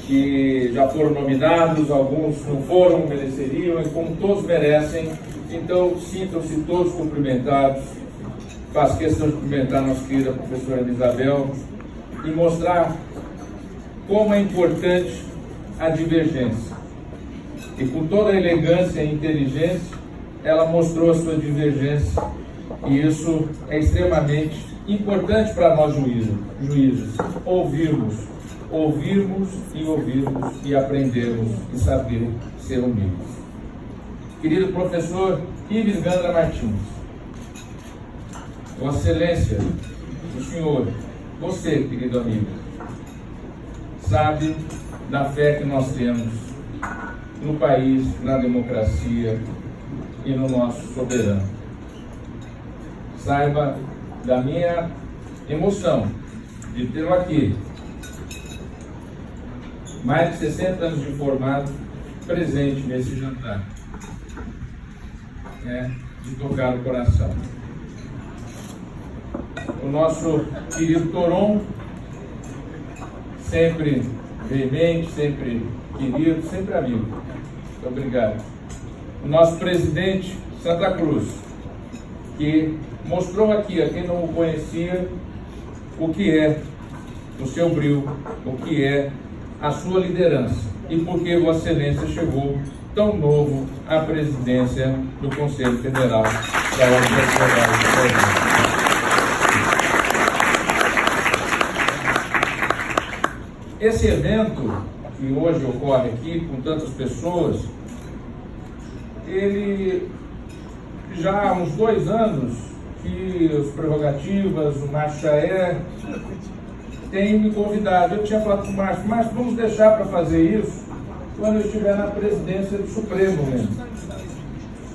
que já foram nominados, alguns não foram, mereceriam, e como todos merecem, então sintam-se todos cumprimentados. Faço questão de cumprimentar a nossa querida professora Isabel e mostrar como é importante a divergência. E com toda a elegância e inteligência, ela mostrou a sua divergência, e isso é extremamente importante para nós juízes, ouvirmos e aprendermos e saber ser humildes. Querido professor Ives Gandra Martins, Vossa Excelência, o senhor, você, querido amigo, sabe da fé que nós temos no país, na democracia e no nosso soberano. Saiba da minha emoção de tê-lo aqui, mais de 60 anos de formado, presente nesse jantar, de tocar o coração. O nosso querido Toron, sempre veemente, sempre querido, sempre amigo. Muito obrigado. O nosso presidente Santa Cruz, que mostrou aqui a quem não o conhecia o que é o seu brilho, o que é a sua liderança e por que Vossa Excelência chegou tão novo à presidência do Conselho Federal da Ordem dos Advogados do Brasil. Esse evento que hoje ocorre aqui com tantas pessoas, ele já há uns 2 anos que as prerrogativas, o Márcio Chaé tem me convidado. Eu tinha falado com o Márcio, vamos deixar para fazer isso quando eu estiver na presidência do Supremo mesmo.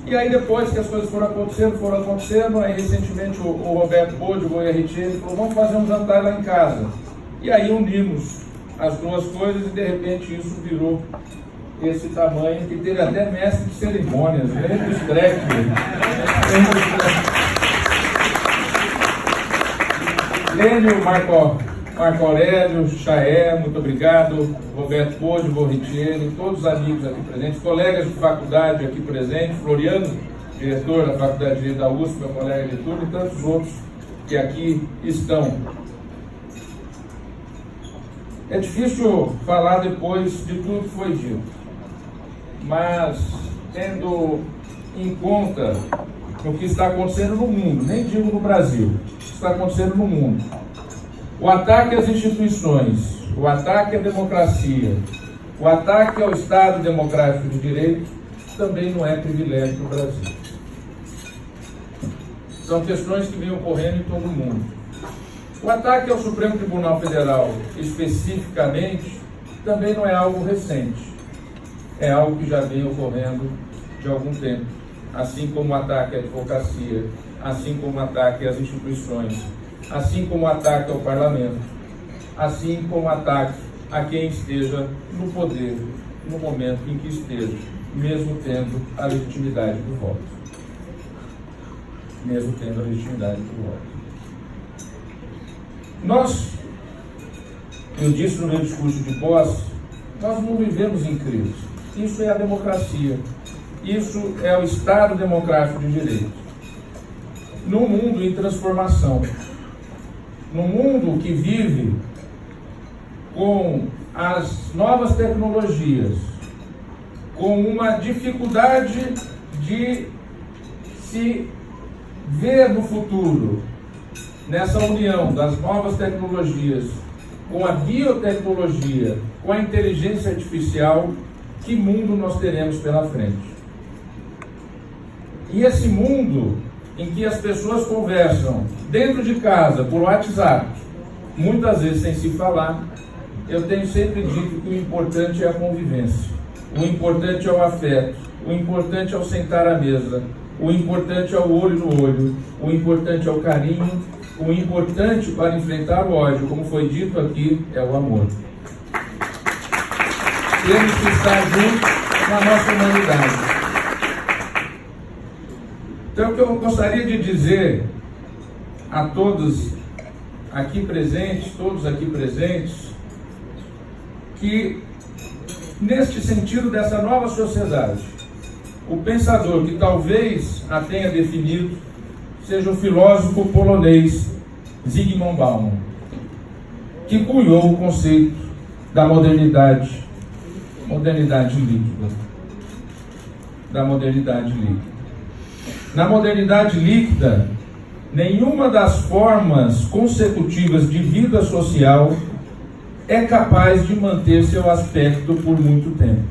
E aí depois que as coisas foram acontecendo, aí recentemente o Roberto Bode, o Goiarritieri, falou, vamos fazer um jantar lá em casa. E aí unimos as duas coisas e de repente isso virou esse tamanho, que teve até mestre de cerimônias, lembra do Streck. Lênio, Marco Aurélio, Chaé, muito obrigado, Roberto Bode, Goiarritieri, todos os amigos aqui presentes, colegas de faculdade aqui presentes, Floriano, diretor da Faculdade de Direito da USP, meu colega de turno, e tantos outros que aqui estão. É difícil falar depois de tudo que foi dito, mas tendo em conta o que está acontecendo no mundo, nem digo no Brasil, o que está acontecendo no mundo, o ataque às instituições, o ataque à democracia, o ataque ao Estado Democrático de Direito também não é privilégio do Brasil. São questões que vêm ocorrendo em todo o mundo. O ataque ao Supremo Tribunal Federal, especificamente, também não é algo recente. É algo que já vem ocorrendo de algum tempo. Assim como o ataque à advocacia, assim como o ataque às instituições, assim como o ataque ao parlamento, assim como o ataque a quem esteja no poder, no momento em que esteja, mesmo tendo a legitimidade do voto. Mesmo tendo a legitimidade do voto. Nós, eu disse no meu discurso de posse, nós não vivemos em crise. Isso é a democracia. Isso é o Estado Democrático de Direito. Num mundo em transformação, num mundo que vive com as novas tecnologias, com uma dificuldade de se ver no futuro, nessa união das novas tecnologias, com a biotecnologia, com a inteligência artificial, que mundo nós teremos pela frente? E esse mundo em que as pessoas conversam dentro de casa, por WhatsApp, muitas vezes sem se falar, eu tenho sempre dito que o importante é a convivência, o importante é o afeto, o importante é o sentar à mesa, o importante é o olho no olho, o importante é o carinho, o importante para enfrentar o ódio, como foi dito aqui, é o amor. Temos que estar juntos na nossa humanidade. Então, o que eu gostaria de dizer a todos aqui presentes, que, neste sentido dessa nova sociedade, o pensador que talvez a tenha definido seja o filósofo polonês Zygmunt Bauman, que cunhou o conceito da modernidade líquida. Da modernidade líquida. Na modernidade líquida, nenhuma das formas consecutivas de vida social é capaz de manter seu aspecto por muito tempo.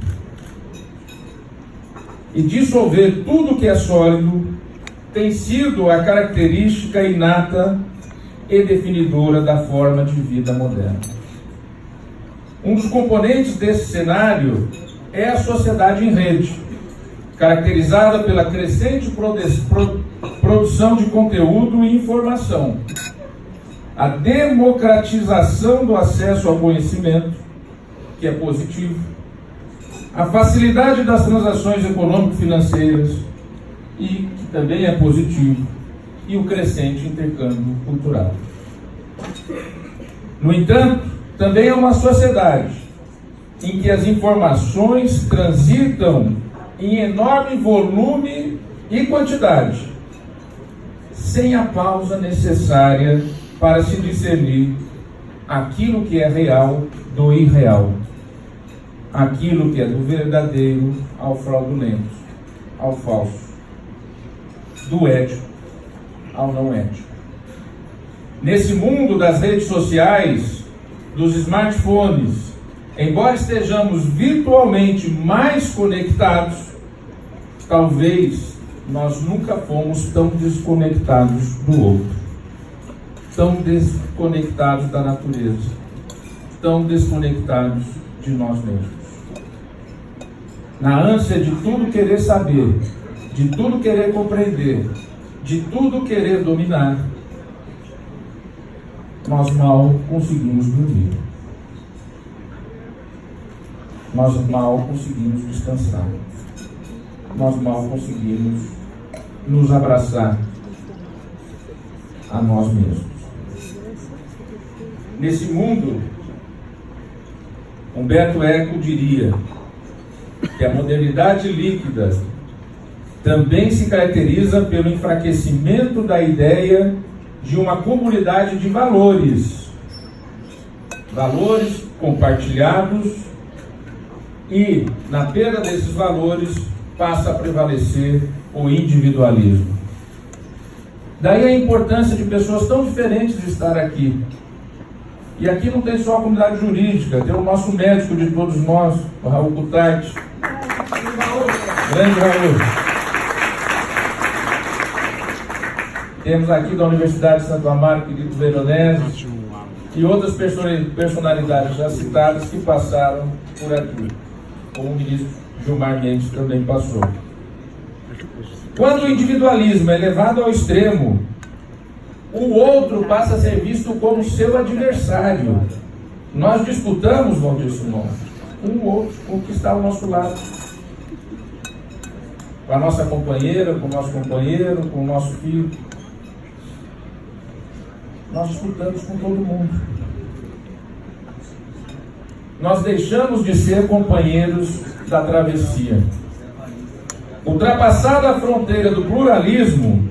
E dissolver tudo que é sólido tem sido a característica inata e definidora da forma de vida moderna. Um dos componentes desse cenário é a sociedade em rede, caracterizada pela crescente produção de conteúdo e informação, a democratização do acesso ao conhecimento, que é positivo, a facilidade das transações econômico-financeiras, e que também é positivo, e o crescente intercâmbio cultural. No entanto, também é uma sociedade em que as informações transitam em enorme volume e quantidade, sem a pausa necessária para se discernir aquilo que é real do irreal, aquilo que é do verdadeiro ao fraudulento, ao falso, do ético ao não ético. Nesse mundo das redes sociais, dos smartphones, embora estejamos virtualmente mais conectados, talvez nós nunca fomos tão desconectados do outro, tão desconectados da natureza, tão desconectados de nós mesmos. Na ânsia de tudo querer saber, de tudo querer compreender, de tudo querer dominar, nós mal conseguimos dormir. Nós mal conseguimos descansar. Nós mal conseguimos nos abraçar a nós mesmos. Nesse mundo, Humberto Eco diria que a modernidade líquida também se caracteriza pelo enfraquecimento da ideia de uma comunidade de valores compartilhados, e na perda desses valores passa a prevalecer o individualismo. Daí a importância de pessoas tão diferentes de estar aqui. E aqui não tem só a comunidade jurídica, tem o nosso médico de todos nós, o Raul Cutarte. Grande Raul. Temos aqui da Universidade de Santo Amaro, querido Veronese, e outras personalidades já citadas que passaram por aqui, como o ministro Gilmar Mendes também passou. Quando o individualismo é levado ao extremo, o outro passa a ser visto como seu adversário. Nós disputamos, Valdir Simão, com o outro, com o que está ao nosso lado. Com a nossa companheira, com o nosso companheiro, com o nosso filho. Nós disputamos com todo mundo. Nós deixamos de ser companheiros da travessia. Ultrapassada a fronteira do pluralismo,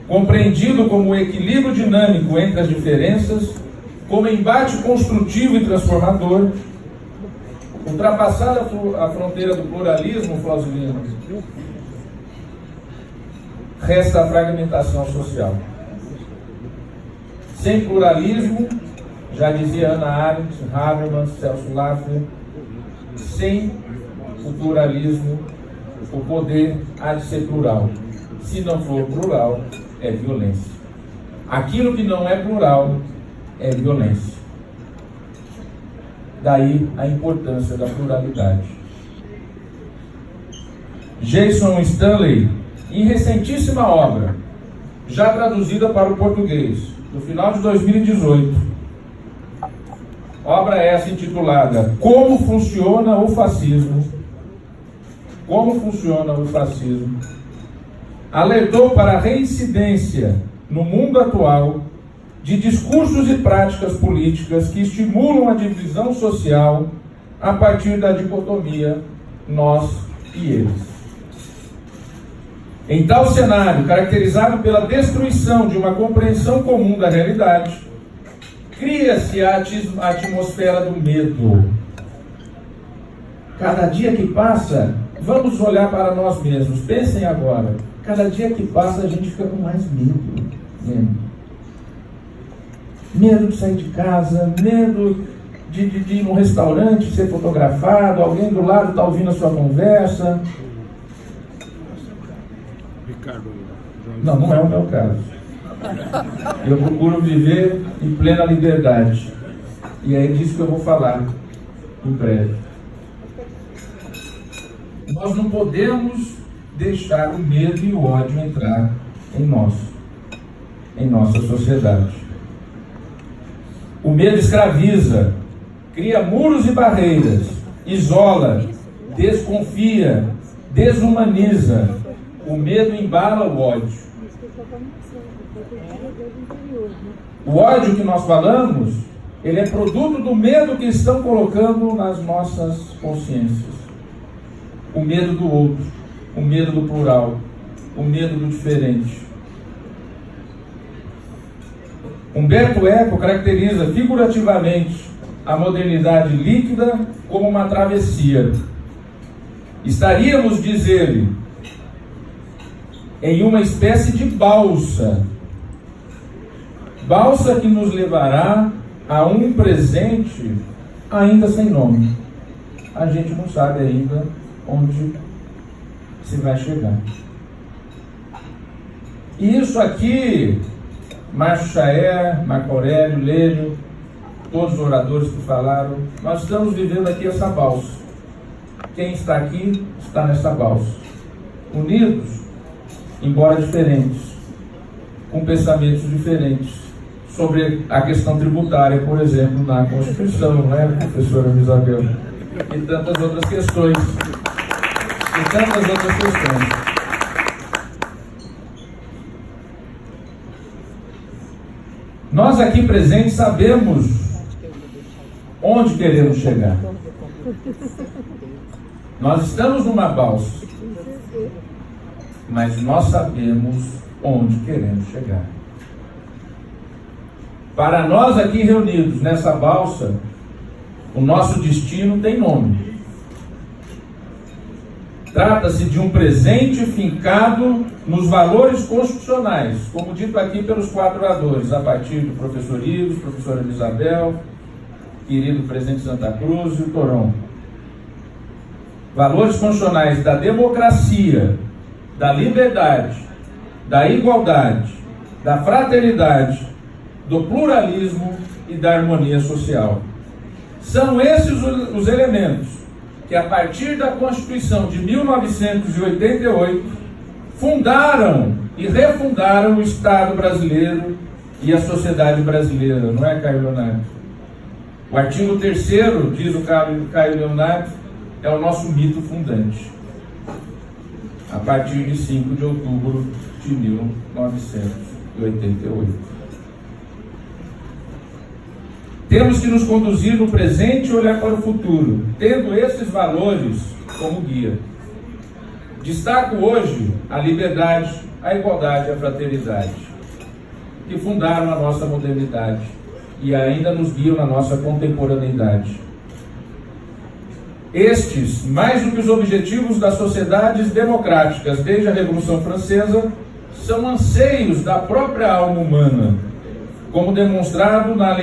compreendido como o equilíbrio dinâmico entre as diferenças, como embate construtivo e transformador, ultrapassada a fronteira do pluralismo, Flausilino, resta a fragmentação social. Sem pluralismo, já dizia Hannah Arendt, Habermas, Celso Laffer, sem o pluralismo, o poder há de ser plural. Se não for plural, é violência. Aquilo que não é plural é violência. Daí a importância da pluralidade. Jason Stanley, em recentíssima obra, já traduzida para o português, no final de 2018, obra essa intitulada Como Funciona o Fascismo, alertou para a reincidência no mundo atual de discursos e práticas políticas que estimulam a divisão social a partir da dicotomia nós e eles. Em tal cenário, caracterizado pela destruição de uma compreensão comum da realidade, cria-se a atmosfera do medo. Cada dia que passa, vamos olhar para nós mesmos. Pensem agora. Cada dia que passa, a gente fica com mais medo. Medo de sair de casa, medo de ir num restaurante, ser fotografado, alguém do lado está ouvindo a sua conversa. Não é o meu caso. Eu procuro viver em plena liberdade. E é disso que eu vou falar em breve. Nós não podemos deixar o medo e o ódio entrar em nossa sociedade. O medo escraviza, cria muros e barreiras, isola, desconfia, desumaniza. O medo embala o ódio. O ódio que nós falamos, ele é produto do medo que estão colocando nas nossas consciências. O medo do outro, o medo do plural, o medo do diferente. Humberto Eco caracteriza figurativamente a modernidade líquida como uma travessia. Estaríamos, diz ele, em uma espécie de balsa que nos levará a um presente ainda sem nome. A gente não sabe ainda onde se vai chegar. E isso aqui, Márcio Chaer, Marco Aurélio, Lênio, todos os oradores que falaram, nós estamos vivendo aqui essa balsa. Quem está aqui está nessa balsa, unidos, embora diferentes, com pensamentos diferentes, sobre a questão tributária, por exemplo, na Constituição, não é, professora Isabel? E tantas outras questões. Nós aqui presentes sabemos onde queremos chegar. Nós estamos numa balsa, mas nós sabemos onde queremos chegar. Para nós aqui reunidos nessa balsa, o nosso destino tem nome. Trata-se de um presente fincado nos valores constitucionais, como dito aqui pelos 4 oradores, a partir do professor Ives, professora Isabel, querido presidente Santa Cruz e o Toron. Valores constitucionais da democracia, da liberdade, da igualdade, da fraternidade, do pluralismo e da harmonia social. São esses os elementos que, a partir da Constituição de 1988, fundaram e refundaram o Estado brasileiro e a sociedade brasileira, não é, Caio Leonardo? O artigo 3º, diz o Caio Leonardo, é o nosso mito fundante, a partir de 5 de outubro de 1988. Temos que nos conduzir no presente e olhar para o futuro, tendo esses valores como guia. Destaco hoje a liberdade, a igualdade e a fraternidade, que fundaram a nossa modernidade e ainda nos guiam na nossa contemporaneidade. Estes, mais do que os objetivos das sociedades democráticas desde a Revolução Francesa, são anseios da própria alma humana, como demonstrado na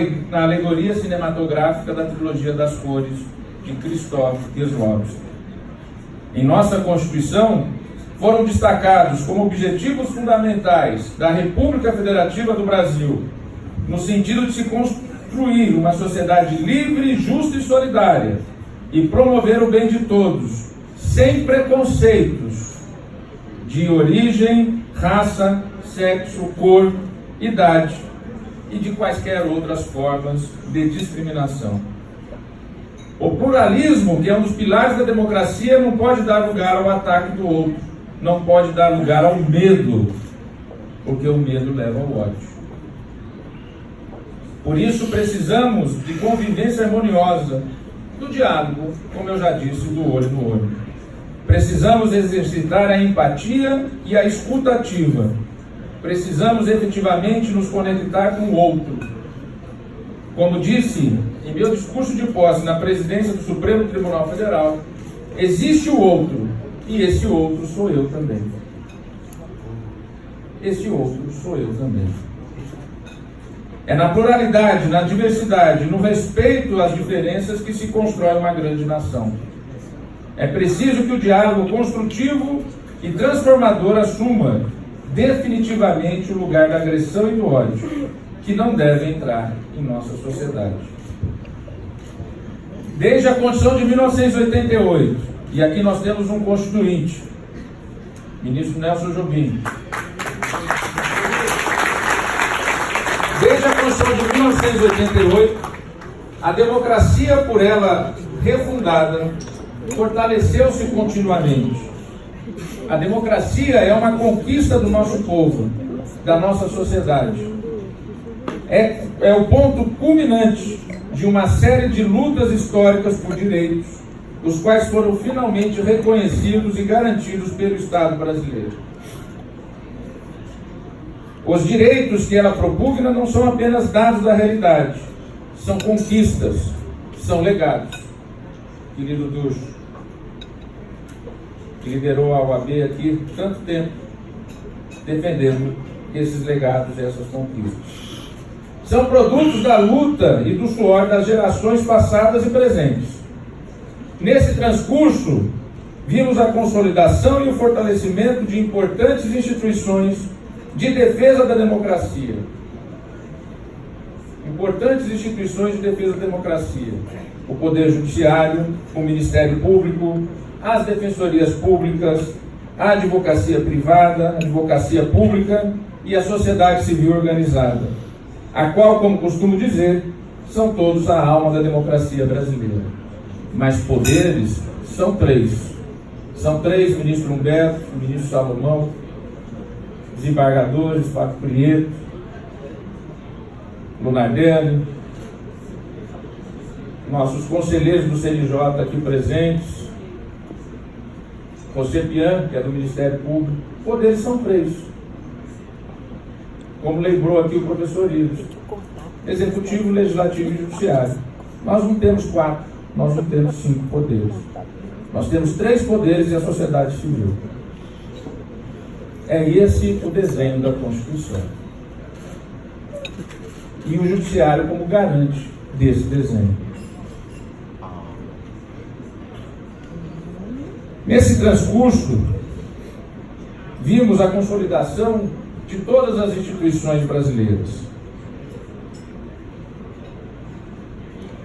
alegoria cinematográfica da trilogia das cores de Christoph Kieslowski. Em nossa Constituição, foram destacados como objetivos fundamentais da República Federativa do Brasil, no sentido de se construir uma sociedade livre, justa e solidária, e promover o bem de todos, sem preconceitos de origem, raça, sexo, cor, idade e de quaisquer outras formas de discriminação. O pluralismo, que é um dos pilares da democracia, não pode dar lugar ao ataque do outro, não pode dar lugar ao medo, porque o medo leva ao ódio. Por isso precisamos de convivência harmoniosa do diálogo, como eu já disse, do olho no olho. Precisamos exercitar a empatia e a escuta ativa. Precisamos efetivamente nos conectar com o outro. Como disse em meu discurso de posse na presidência do Supremo Tribunal Federal, existe o outro, e esse outro sou eu também. Esse outro sou eu também. É na pluralidade, na diversidade, no respeito às diferenças que se constrói uma grande nação. É preciso que o diálogo construtivo e transformador assuma definitivamente o lugar da agressão e do ódio, que não deve entrar em nossa sociedade. Desde a Constituição de 1988, e aqui nós temos um constituinte, ministro Nelson Jobim. Desde a Constituição de 1988, a democracia por ela refundada fortaleceu-se continuamente. A democracia é uma conquista do nosso povo, da nossa sociedade. É o ponto culminante de uma série de lutas históricas por direitos, os quais foram finalmente reconhecidos e garantidos pelo Estado brasileiro. Os direitos que ela propugna não são apenas dados da realidade, são conquistas, são legados. Querido Ducho, que liderou a OAB aqui tanto tempo, defendendo esses legados e essas conquistas. São produtos da luta e do suor das gerações passadas e presentes. Nesse transcurso, vimos a consolidação e o fortalecimento de importantes instituições de defesa da democracia. Importantes instituições de defesa da democracia. O Poder Judiciário, o Ministério Público, as defensorias públicas, a advocacia privada, a advocacia pública e a sociedade civil organizada, a qual, como costumo dizer, são todos a alma da democracia brasileira. Mas poderes são três. São três: ministro Humberto, ministro Salomão, desembargadores, Fábio Prieto, Lunardelli, nossos conselheiros do CNJ aqui presentes, José Pian, que é do Ministério Público. Poderes são três. Como lembrou aqui o professor Ives: Executivo, Legislativo e Judiciário. Nós não temos 4, nós não temos 5 poderes. Nós temos 3 poderes e a sociedade civil. É esse o desenho da Constituição. E o Judiciário como garante desse desenho. Nesse transcurso, vimos a consolidação de todas as instituições brasileiras.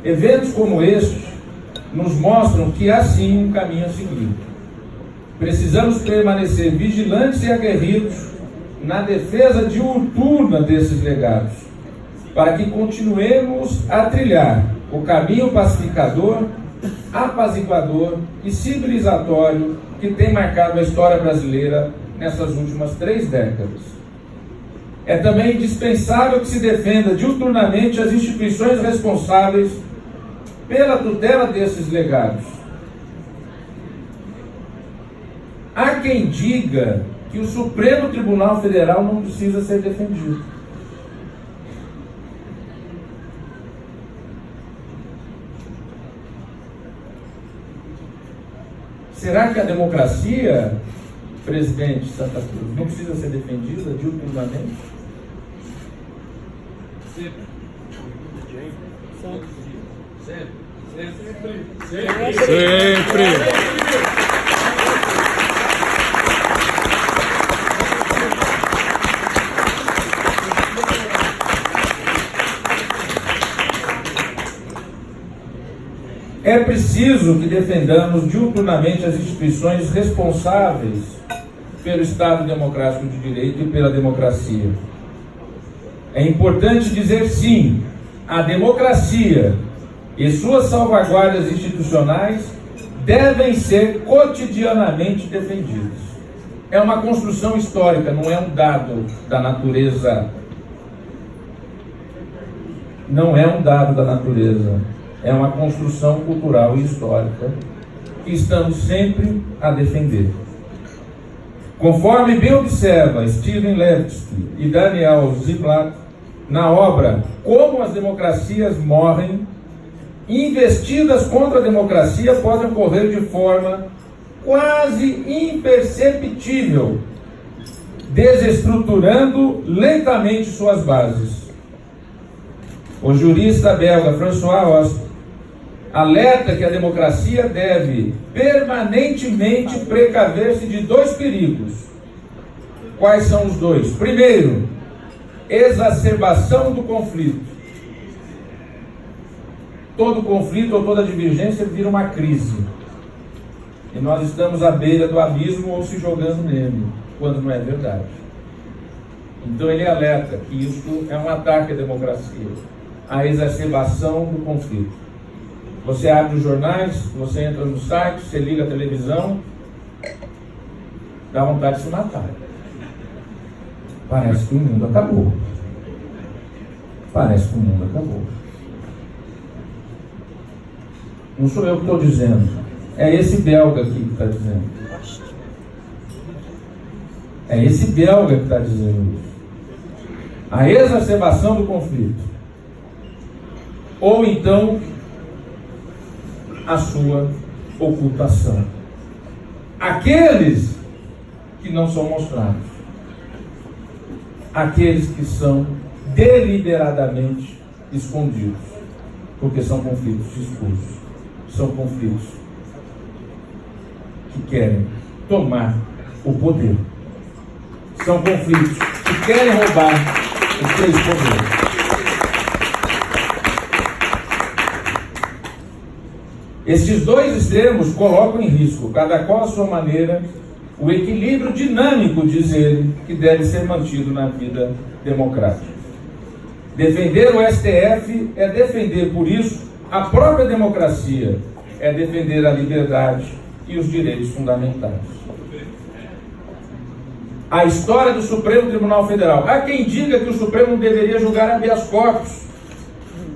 Eventos como este nos mostram que há sim um caminho a seguir. Precisamos permanecer vigilantes e aguerridos na defesa diuturna desses legados, para que continuemos a trilhar o caminho pacificador, apaziguador e civilizatório que tem marcado a história brasileira nessas últimas 3 décadas. É também indispensável que se defenda diuturnamente as instituições responsáveis pela tutela desses legados. Há quem diga que o Supremo Tribunal Federal não precisa ser defendido. Será que a democracia, presidente Santa Cruz, não precisa ser defendida diuturnamente? Sempre. É preciso que defendamos diuturnamente as instituições responsáveis pelo Estado Democrático de Direito e pela democracia. É importante dizer sim, a democracia e suas salvaguardas institucionais devem ser cotidianamente defendidas. É uma construção histórica, não é um dado da natureza. Não é um dado da natureza. é uma construção cultural e histórica que estamos sempre a defender. Conforme bem observa Steven Levitsky e Daniel Ziblatt na obra Como as Democracias Morrem, investidas contra a democracia podem ocorrer de forma quase imperceptível, desestruturando lentamente suas bases. O jurista belga François Hoste alerta que a democracia deve permanentemente precaver-se de dois perigos. Quais são os dois? Primeiro, exacerbação do conflito. Todo conflito ou toda divergência vira uma crise. E nós estamos à beira do abismo ou se jogando nele, quando não é verdade. Então ele alerta que isso é um ataque à democracia, a exacerbação do conflito. Você abre os jornais, você entra no site, você liga a televisão, dá vontade de se matar. Parece que o mundo acabou. Parece que o mundo acabou. Não sou eu que estou dizendo, é esse belga aqui que está dizendo. É esse belga que está dizendo isso. A exacerbação do conflito. Ou então a sua ocultação. Aqueles que não são mostrados. Aqueles que são deliberadamente escondidos. Porque são conflitos escuros. São conflitos que querem tomar o poder. São conflitos que querem roubar os três poderes. Esses dois extremos colocam em risco, cada qual à sua maneira, o equilíbrio dinâmico, diz ele, que deve ser mantido na vida democrática. Defender o STF é defender, por isso, a própria democracia, é defender a liberdade e os direitos fundamentais. A história do Supremo Tribunal Federal. Há quem diga que o Supremo não deveria julgar habeas corpus,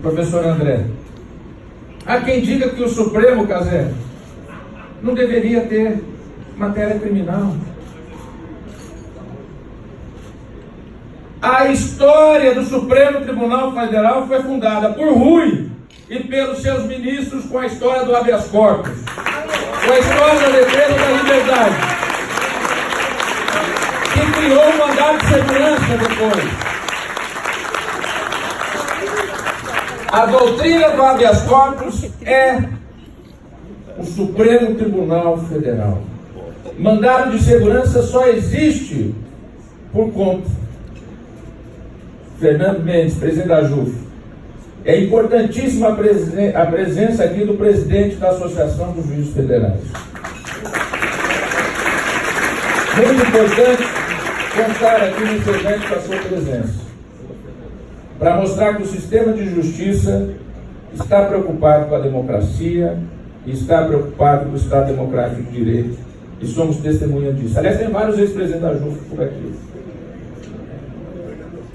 professor André. Há quem diga que o Supremo, Casé, não deveria ter matéria criminal. A história do Supremo Tribunal Federal foi fundada por Rui e pelos seus ministros com a história do habeas corpus, com a história da defesa da liberdade, que criou um mandado de segurança depois. A doutrina do habeas corpus é o Supremo Tribunal Federal. Mandado de segurança só existe por conta. Fernando Mendes, presidente da JUF. É importantíssima a presença aqui do presidente da Associação dos Juízes Federais. Muito importante contar aqui nesse evento com a sua presença, para mostrar que o sistema de justiça está preocupado com a democracia, está preocupado com o Estado Democrático de Direito, e somos testemunha disso. Aliás, tem vários ex-presidentes da JUF por aqui.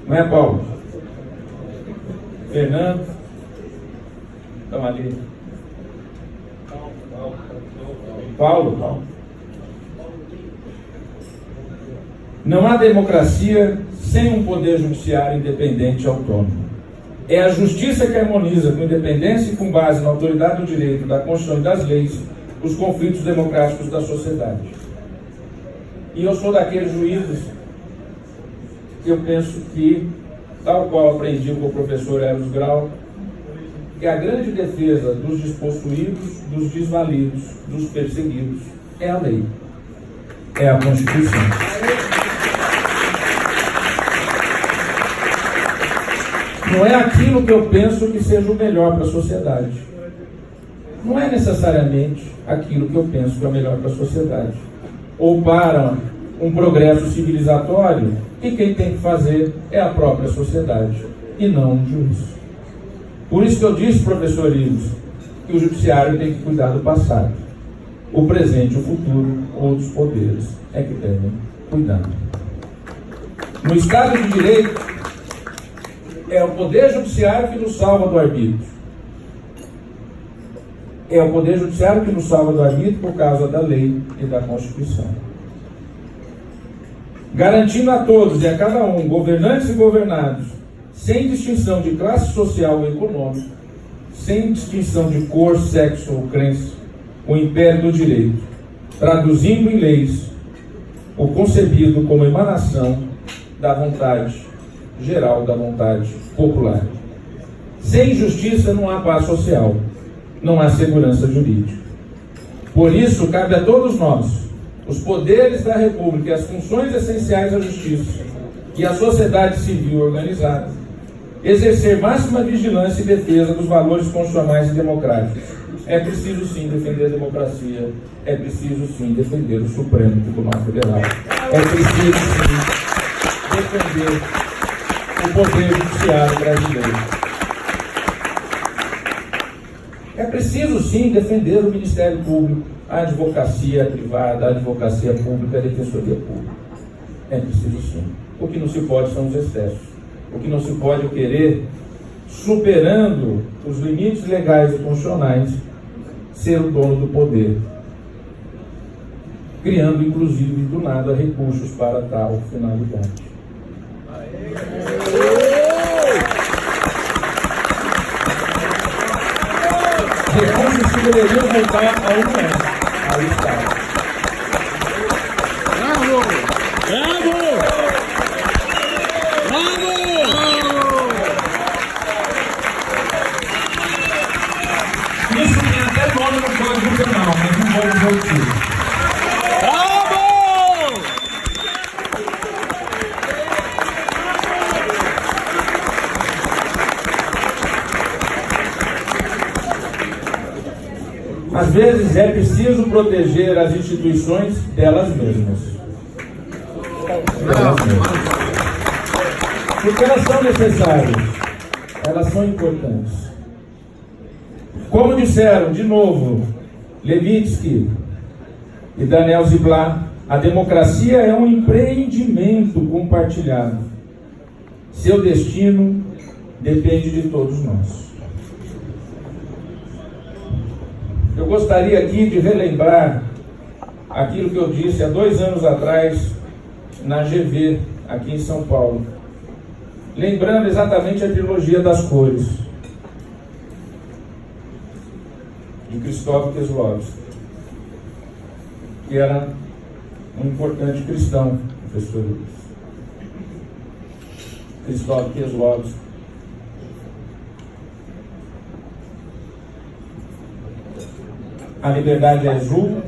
Não é, Paulo? Fernando? Estão ali. Paulo? Não há democracia sem um poder judiciário independente e autônomo. É a justiça que harmoniza com independência e com base na autoridade do direito, da Constituição e das leis, os conflitos democráticos da sociedade. E eu sou daqueles juízes que eu penso que, tal qual aprendi com o professor Eros Grau, que a grande defesa dos despossuídos, dos desvalidos, dos perseguidos é a lei, é a Constituição. Não é aquilo que eu penso que seja o melhor para a sociedade. Não é necessariamente aquilo que eu penso que é o melhor para a sociedade. Ou para um progresso civilizatório, e quem tem que fazer é a própria sociedade, e não um juiz. Por isso que eu disse, professor Ives, que o judiciário tem que cuidar do passado. O presente e o futuro, outros poderes, é que devem cuidar. No Estado de Direito, é o poder judiciário que nos salva do arbítrio. É o Poder Judiciário que nos salva do arbítrio por causa da lei e da Constituição. Garantindo a todos e a cada um, governantes e governados, sem distinção de classe social ou econômica, sem distinção de cor, sexo ou crença, o império do direito, traduzindo em leis o concebido como emanação da vontade geral, da vontade popular. Sem justiça não há paz social, não há segurança jurídica. Por isso, cabe a todos nós, os poderes da República e as funções essenciais da justiça e a sociedade civil organizada, exercer máxima vigilância e defesa dos valores constitucionais e democráticos. É preciso sim defender a democracia, é preciso sim defender o Supremo Tribunal Federal, é preciso sim defender o Poder Judiciário brasileiro. É preciso sim defender o Ministério Público, a advocacia privada, a advocacia pública, a defensoria pública. É preciso sim. O que não se pode são os excessos. O que não se pode é querer, superando os limites legais e constitucionais, ser o dono do poder, criando inclusive do nada recursos para tal finalidade. Recursos que deveriam voltar à União, ao Estado. Bravo! Bravo! Bravo! Isso tem até nome no Código Penal, mas não vou dizer o tiro. Às vezes é preciso proteger as instituições delas mesmas. Porque elas são necessárias, elas são importantes. Como disseram, de novo, Levitsky e Daniel Ziblatt, a democracia é um empreendimento compartilhado. Seu destino depende de todos nós. Eu gostaria aqui de relembrar aquilo que eu disse há 2 anos atrás na GV, aqui em São Paulo. Lembrando exatamente a trilogia das cores, de Krzysztof Kieslowski, que era um importante cristão, professor Luiz. Krzysztof Kieslowski. A liberdade é azul,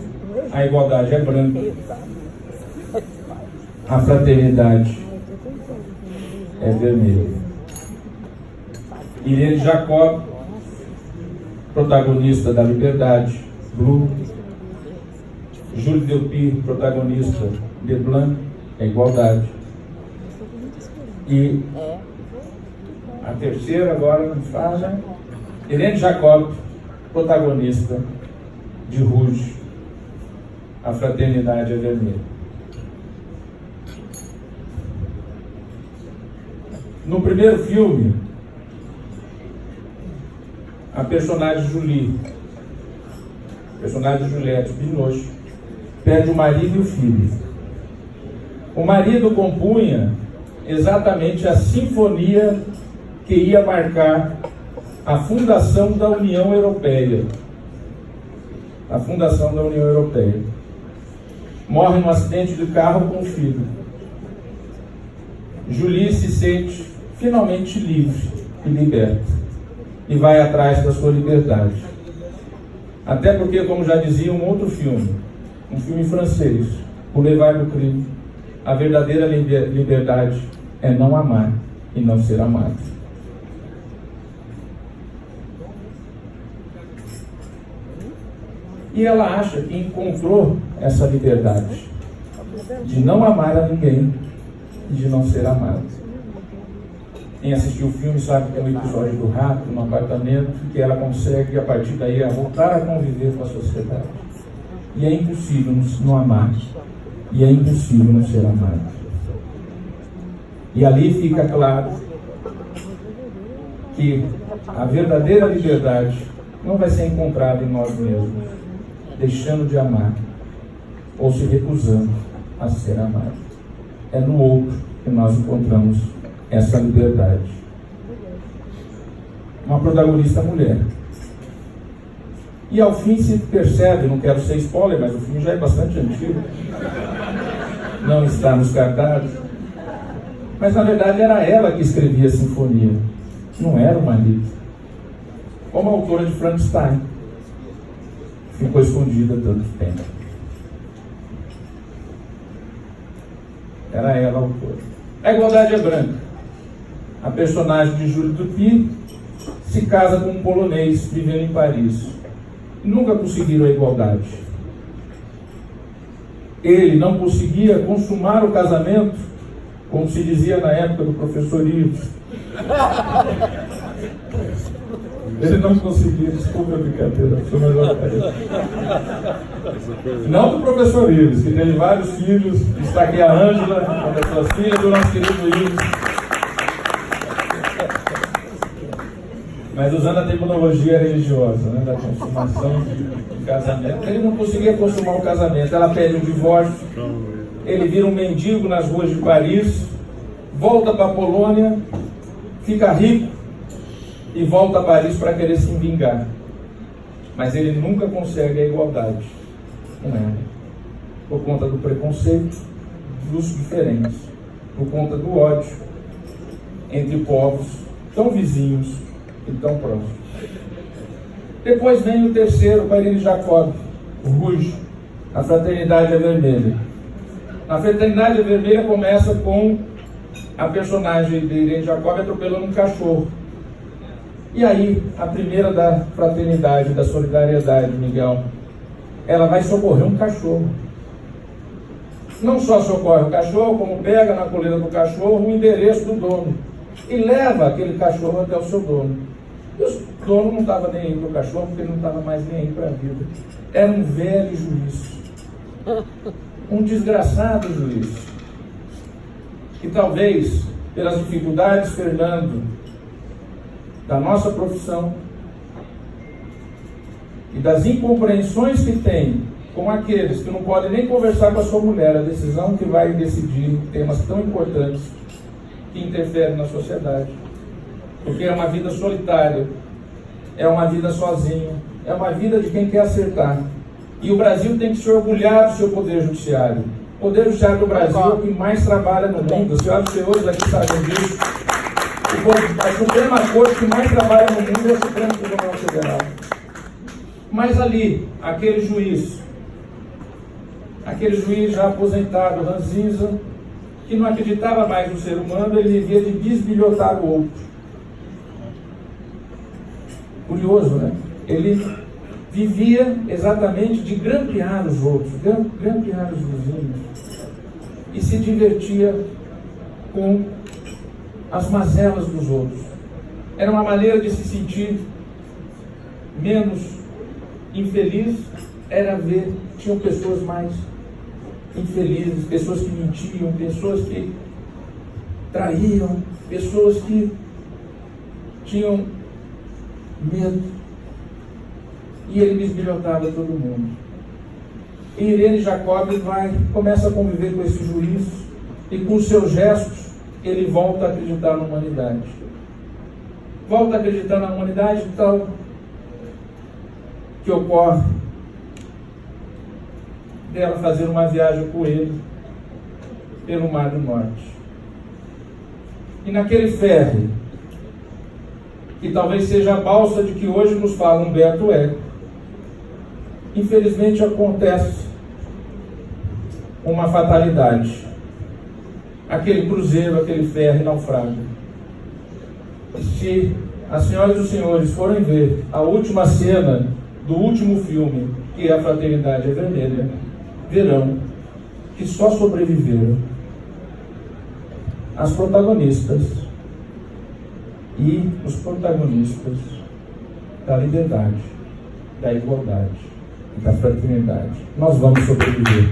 a igualdade é branca, a fraternidade é vermelha. Irene Jacob, protagonista da liberdade, blue. Júlio Delpy, protagonista de blanc, é igualdade. E a terceira agora me fala, Irene Jacob, protagonista de Rouge, a fraternidade é vermelha. No primeiro filme, a personagem Julie, personagem Juliette Binoche, perde o marido e o filho. O marido compunha exatamente a sinfonia que ia marcar a fundação da União Europeia. A fundação da União Europeia. Morre num acidente de carro com o filho. Julie se sente finalmente livre e liberta. E vai atrás da sua liberdade. Até porque, como já dizia um outro filme, um filme francês, O Levar do Crime, a verdadeira liberdade é não amar e não ser amado. E ela acha que encontrou essa liberdade de não amar a ninguém e de não ser amada. Quem assistiu o filme sabe que tem um episódio do rato no apartamento, que ela consegue, a partir daí, voltar a conviver com a sociedade. E é impossível não amar. E é impossível não ser amado. E ali fica claro que a verdadeira liberdade não vai ser encontrado em nós mesmos, deixando de amar ou se recusando a ser amado. É no outro que nós encontramos essa liberdade. Uma protagonista mulher. E ao fim se percebe, não quero ser spoiler, mas o filme já é bastante antigo, não está nos cartazes, mas na verdade era ela que escrevia a sinfonia, não era o marido. Como a autora de Frankenstein, ficou escondida tanto tempo. Era ela a autora. A igualdade é branca. A personagem de Júlio Tupi se casa com um polonês vivendo em Paris. Nunca conseguiram a igualdade. Ele não conseguia consumar o casamento, como se dizia na época do professor Ives. Ele não conseguia, desculpa a brincadeira, não do professor Ives, que teve vários filhos, está aqui a Ângela, uma das suas filhas, do nosso querido Ives. Mas usando a terminologia religiosa, né, da consumação do casamento. Ele não conseguia consumar o casamento, ela pede um divórcio, ele vira um mendigo nas ruas de Paris, volta para a Polônia, fica rico e volta a Paris para querer se vingar. Mas ele nunca consegue a igualdade com ela, por conta do preconceito dos diferentes, por conta do ódio entre povos tão vizinhos e tão próximos. Depois vem o terceiro, com a Irene Jacob, o Rouge, a Fraternidade é Vermelha. A Fraternidade é Vermelha começa com a personagem de Irene Jacob atropelando um cachorro. E aí, a primeira da fraternidade, da solidariedade, Miguel, ela vai socorrer um cachorro. Não só socorre o cachorro, como pega na coleira do cachorro o endereço do dono e leva aquele cachorro até o seu dono. E o dono não estava nem aí para o cachorro, porque ele não estava mais nem aí para a vida. Era um velho juiz, um desgraçado juiz, que talvez, pelas dificuldades, Fernando, da nossa profissão e das incompreensões que tem com aqueles que não podem nem conversar com a sua mulher, a decisão que vai decidir temas tão importantes que interferem na sociedade, porque é uma vida solitária, é uma vida sozinho, é uma vida de quem quer acertar. E o Brasil tem que se orgulhar do seu poder judiciário. O poder judiciário do Brasil é o que mais trabalha no mundo. Os senhoras e senhores aqui sabem disso. A Suprema Corte que mais trabalha no mundo é o Supremo Tribunal Federal. Mas ali, aquele juiz já aposentado, ranzinza, que não acreditava mais no ser humano, ele vivia de bisbilhotar o outro. Curioso, né? Ele vivia exatamente de grampear os outros, grampear os vizinhos, e se divertia com as mazelas dos outros. Era uma maneira de se sentir menos infeliz, era ver que tinham pessoas mais infelizes, pessoas que mentiam, pessoas que traíam, pessoas que tinham medo. E ele bisbilhotava todo mundo. E Irene Jacob começa a conviver com esse juiz, e com seus gestos ele volta a acreditar na humanidade. Volta a acreditar na humanidade, tal que ocorre dela fazer uma viagem com ele pelo Mar do Norte. E naquele ferry, que talvez seja a balsa de que hoje nos fala Humberto Eco, infelizmente acontece uma fatalidade. Aquele cruzeiro, aquele ferry naufraga. E se as senhoras e os senhores forem ver a última cena do último filme, que é A Fraternidade é Vermelha, verão que só sobreviveram as protagonistas e os protagonistas da liberdade, da igualdade e da fraternidade. Nós vamos sobreviver.